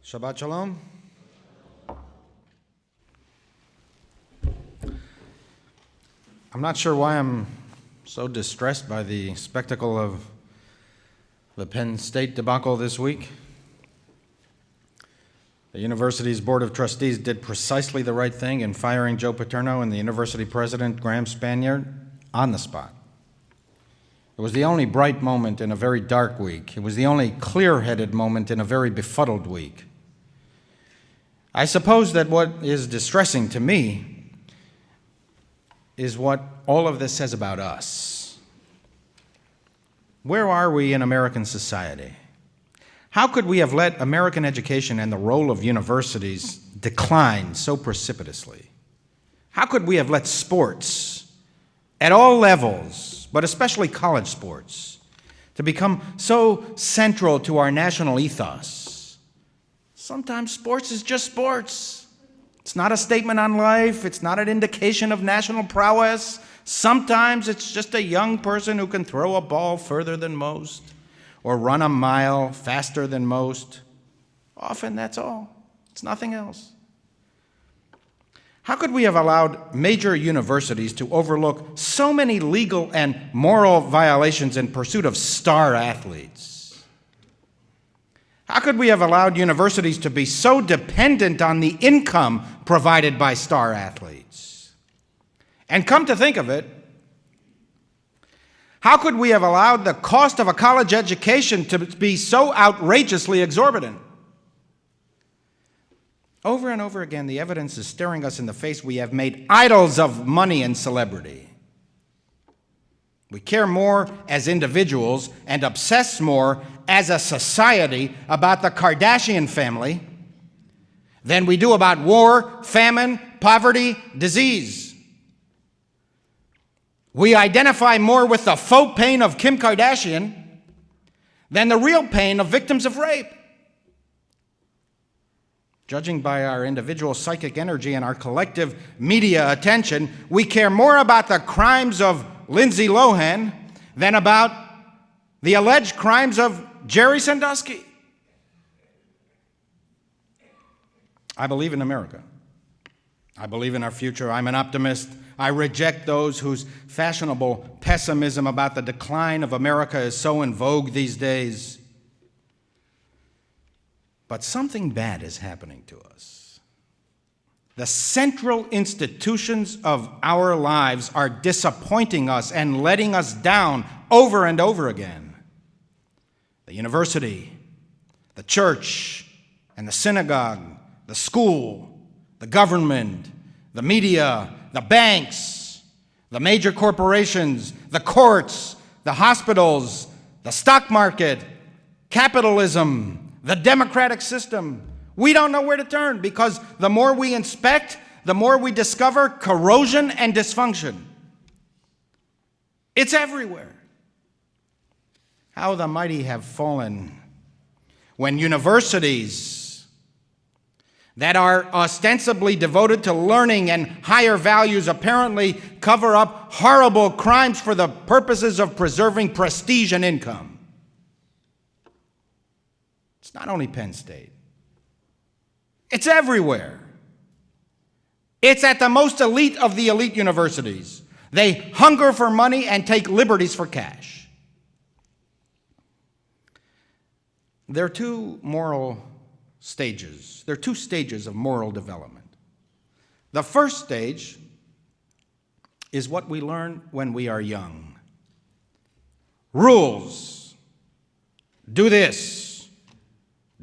Shabbat Shalom. I'm not sure why I'm so distressed by the spectacle of the Penn State debacle this week. The university's Board of Trustees did precisely the right thing in firing Joe Paterno and the university president, Graham Spaniard, on the spot. It was the only bright moment in a very dark week. It was the only clear-headed moment in a very befuddled week. I suppose that what is distressing to me is what all of this says about us. Where are we in American society? How could we have let American education and the role of universities decline so precipitously? How could we have let sports at all levels, but especially college sports, to become so central to our national ethos? Sometimes sports is just sports. It's not a statement on life. It's not an indication of national prowess. Sometimes it's just a young person who can throw a ball further than most or run a mile faster than most. Often that's all. It's nothing else. How could we have allowed major universities to overlook so many legal and moral violations in pursuit of star athletes? How could we have allowed universities to be so dependent on the income provided by star athletes? And come to think of it, how could we have allowed the cost of a college education to be so outrageously exorbitant? Over and over again, the evidence is staring us in the face. We have made idols of money and celebrity. We care more as individuals and obsess more as a society about the Kardashian family than we do about war, famine, poverty, disease. We identify more with the faux pain of Kim Kardashian than the real pain of victims of rape. Judging by our individual psychic energy and our collective media attention, we care more about the crimes of Lindsay Lohan than about the alleged crimes of Jerry Sandusky. I believe in America. I believe in our future. I'm an optimist. I reject those whose fashionable pessimism about the decline of America is so in vogue these days. But something bad is happening to us. The central institutions of our lives are disappointing us and letting us down over and over again. The university, the church, and the synagogue, the school, the government, the media, the banks, the major corporations, the courts, the hospitals, the stock market, capitalism, the democratic system. We don't know where to turn because the more we inspect, the more we discover corrosion and dysfunction. It's everywhere. How the mighty have fallen when universities that are ostensibly devoted to learning and higher values apparently cover up horrible crimes for the purposes of preserving prestige and income. It's not only Penn State. It's everywhere. It's at the most elite of the elite universities. They hunger for money and take liberties for cash. There are two moral stages. There are two stages of moral development. The first stage is what we learn when we are young. Rules. Do this.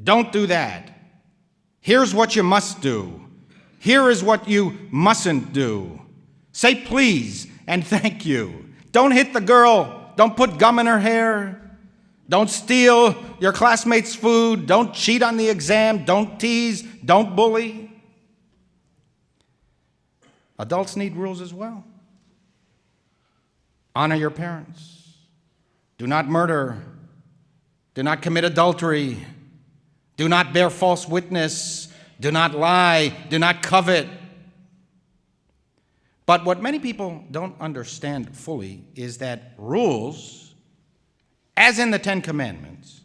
Don't do that. Here's what you must do. Here is what you mustn't do. Say please and thank you. Don't hit the girl. Don't put gum in her hair. Don't steal your classmates' food. Don't cheat on the exam. Don't tease. Don't bully. Adults need rules as well. Honor your parents. Do not murder. Do not commit adultery. Do not bear false witness. Do not lie. Do not covet. But what many people don't understand fully is that rules, as in the Ten Commandments,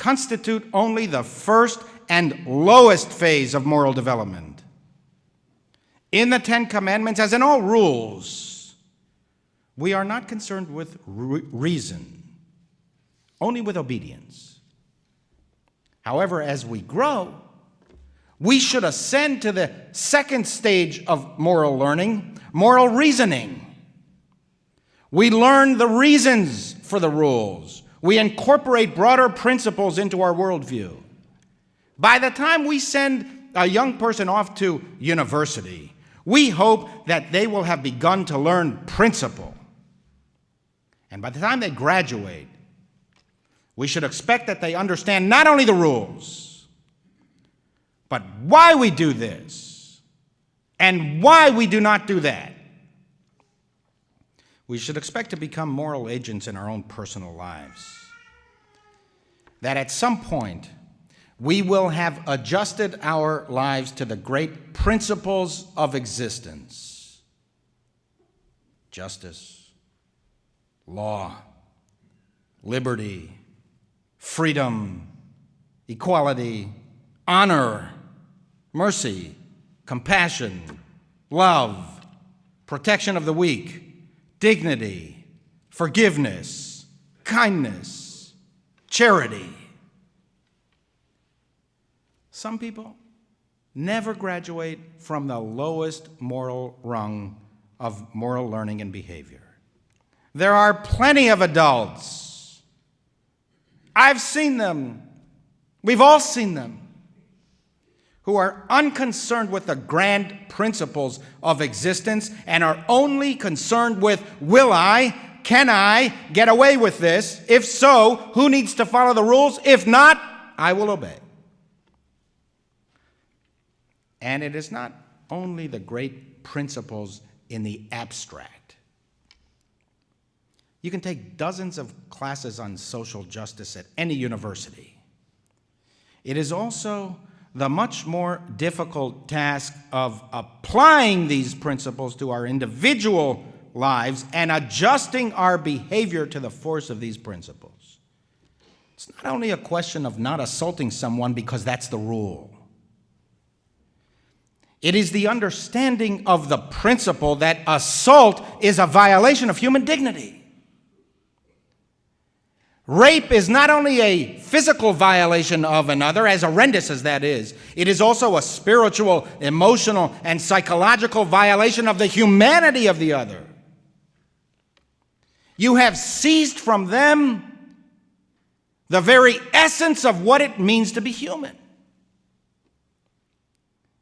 constitute only the first and lowest phase of moral development. In the Ten Commandments, as in all rules, we are not concerned with reason, only with obedience. However, as we grow, we should ascend to the second stage of moral learning, moral reasoning. We learn the reasons for the rules. We incorporate broader principles into our worldview. By the time we send a young person off to university, we hope that they will have begun to learn principle. And by the time they graduate, we should expect that they understand not only the rules, but why we do this and why we do not do that. We should expect to become moral agents in our own personal lives. That at some point, we will have adjusted our lives to the great principles of existence: justice, law, liberty, freedom, equality, honor, mercy, compassion, love, protection of the weak, dignity, forgiveness, kindness, charity. Some people never graduate from the lowest moral rung of moral learning and behavior. There are plenty of adults. I've seen them. We've all seen them, who are unconcerned with the grand principles of existence and are only concerned with, can I get away with this? If so, who needs to follow the rules? If not, I will obey. And it is not only the great principles in the abstract. You can take dozens of classes on social justice at any university. It is also the much more difficult task of applying these principles to our individual lives and adjusting our behavior to the force of these principles. It's not only a question of not assaulting someone because that's the rule. It is the understanding of the principle that assault is a violation of human dignity. Rape is not only a physical violation of another, as horrendous as that is, it is also a spiritual, emotional, and psychological violation of the humanity of the other. You have seized from them the very essence of what it means to be human.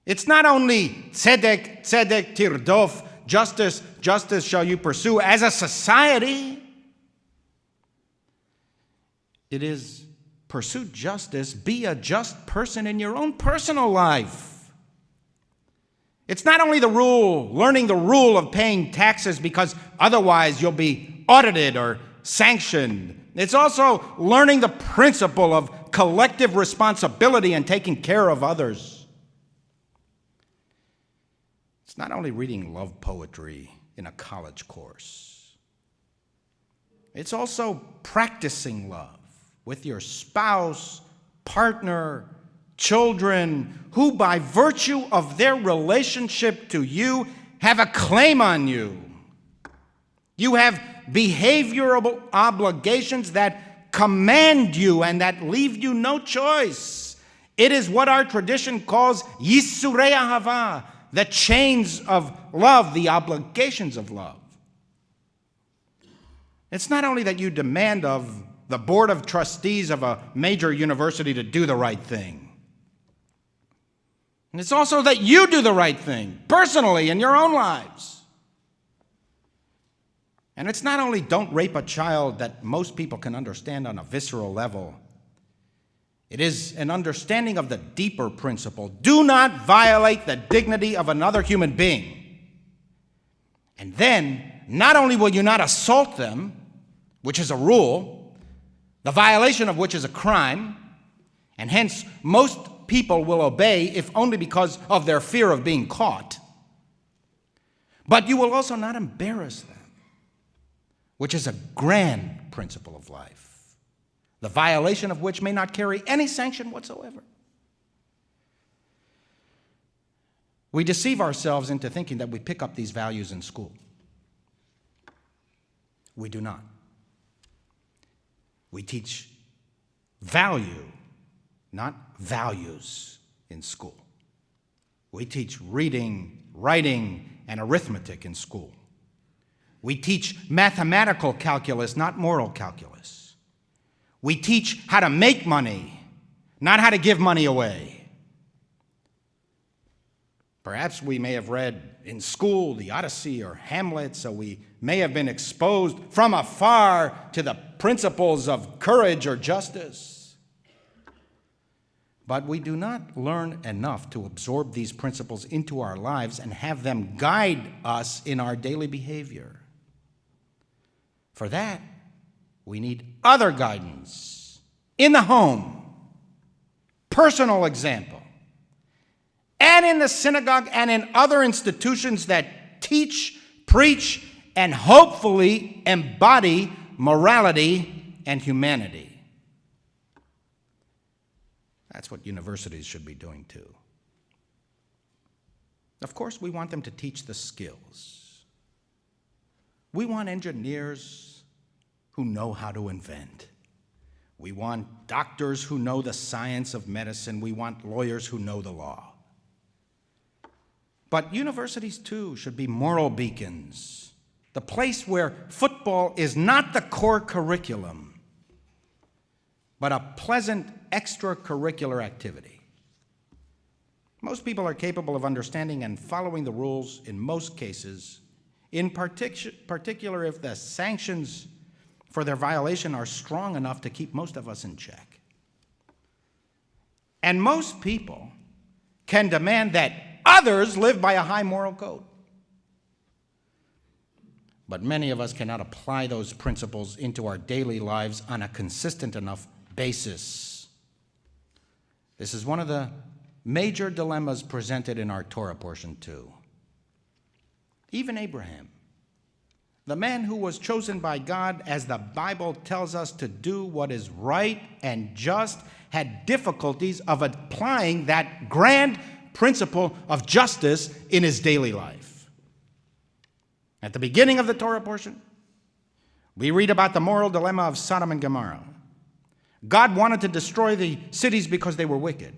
It's not only tzedek, tzedek tirdof, justice, justice shall you pursue as a society. It is pursue justice, be a just person in your own personal life. It's not only the rule, learning the rule of paying taxes because otherwise you'll be audited or sanctioned. It's also learning the principle of collective responsibility and taking care of others. It's not only reading love poetry in a college course. It's also practicing love with your spouse, partner, children, who by virtue of their relationship to you have a claim on you. You have behavioral obligations that command you and that leave you no choice. It is what our tradition calls Yisurei Ahava, the chains of love, the obligations of love. It's not only that you demand of the board of trustees of a major university to do the right thing. And it's also that you do the right thing, personally, in your own lives. And it's not only don't rape a child that most people can understand on a visceral level. It is an understanding of the deeper principle. Do not violate the dignity of another human being. And then, not only will you not assault them, which is a rule, the violation of which is a crime, and hence most people will obey if only because of their fear of being caught. But you will also not embarrass them, which is a grand principle of life, the violation of which may not carry any sanction whatsoever. We deceive ourselves into thinking that we pick up these values in school. We do not. We teach value, not values, in school. We teach reading, writing, and arithmetic in school. We teach mathematical calculus, not moral calculus. We teach how to make money, not how to give money away. Perhaps we may have read in school the Odyssey or Hamlet, so we may have been exposed from afar to the principles of courage or justice. But we do not learn enough to absorb these principles into our lives and have them guide us in our daily behavior. For that, we need other guidance in the home, personal example, and in the synagogue and in other institutions that teach, preach, and hopefully embody morality and humanity. That's what universities should be doing too. Of course, we want them to teach the skills. We want engineers who know how to invent. We want doctors who know the science of medicine. We want lawyers who know the law. But universities, too, should be moral beacons, the place where football is not the core curriculum, but a pleasant extracurricular activity. Most people are capable of understanding and following the rules in most cases, in particular if the sanctions for their violation are strong enough to keep most of us in check. And most people can demand that others live by a high moral code. But many of us cannot apply those principles into our daily lives on a consistent enough basis. This is one of the major dilemmas presented in our Torah portion too. Even Abraham, the man who was chosen by God, as the Bible tells us, to do what is right and just, had difficulties of applying that grand principle of justice in his daily life. At the beginning of the Torah portion, we read about the moral dilemma of Sodom and Gomorrah. God wanted to destroy the cities because they were wicked.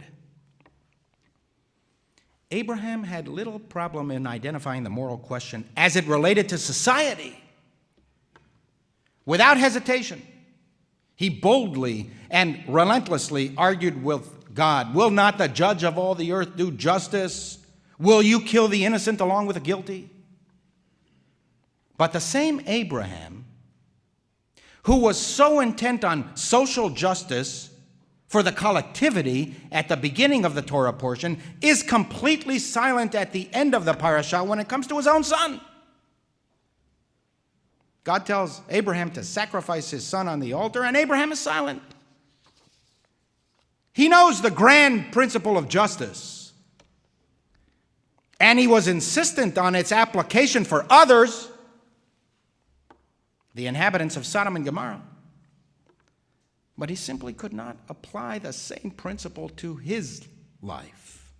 Abraham had little problem in identifying the moral question as it related to society. Without hesitation, he boldly and relentlessly argued with God, "Will not the judge of all the earth do justice? Will you kill the innocent along with the guilty?" But the same Abraham, who was so intent on social justice for the collectivity at the beginning of the Torah portion, is completely silent at the end of the parasha when it comes to his own son. God tells Abraham to sacrifice his son on the altar, and Abraham is silent. He knows the grand principle of justice, and he was insistent on its application for others, the inhabitants of Sodom and Gomorrah. But he simply could not apply the same principle to his life.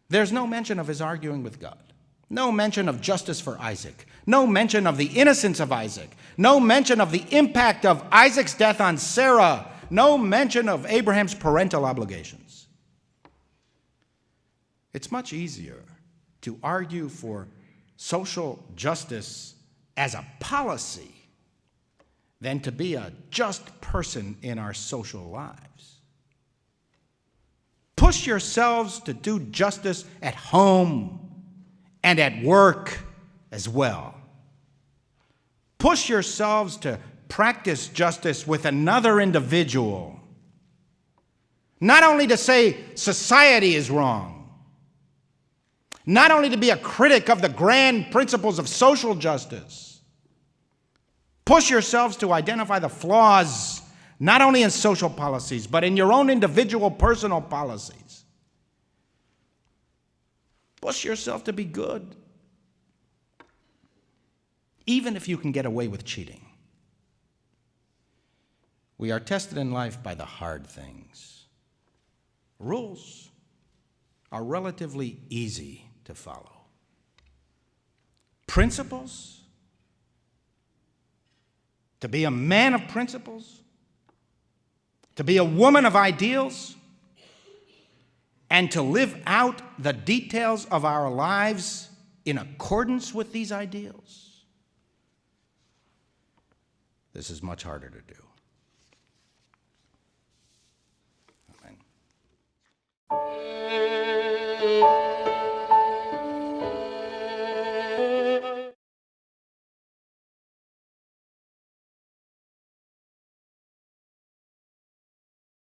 There's no mention of his arguing with God, no mention of justice for Isaac, no mention of the innocence of Isaac, no mention of the impact of Isaac's death on Sarah, no mention of Abraham's parental obligations. It's much easier to argue for social justice as a policy than to be a just person in our social lives. Push yourselves to do justice at home and at work as well. Push yourselves to practice justice with another individual. Not only to say society is wrong, not only to be a critic of the grand principles of social justice. Push yourselves to identify the flaws, not only in social policies, but in your own individual personal policies. Push yourself to be good, even if you can get away with cheating. We are tested in life by the hard things. Rules are relatively easy to follow. Principles, to be a man of principles, to be a woman of ideals, and to live out the details of our lives in accordance with these ideals, this is much harder to do.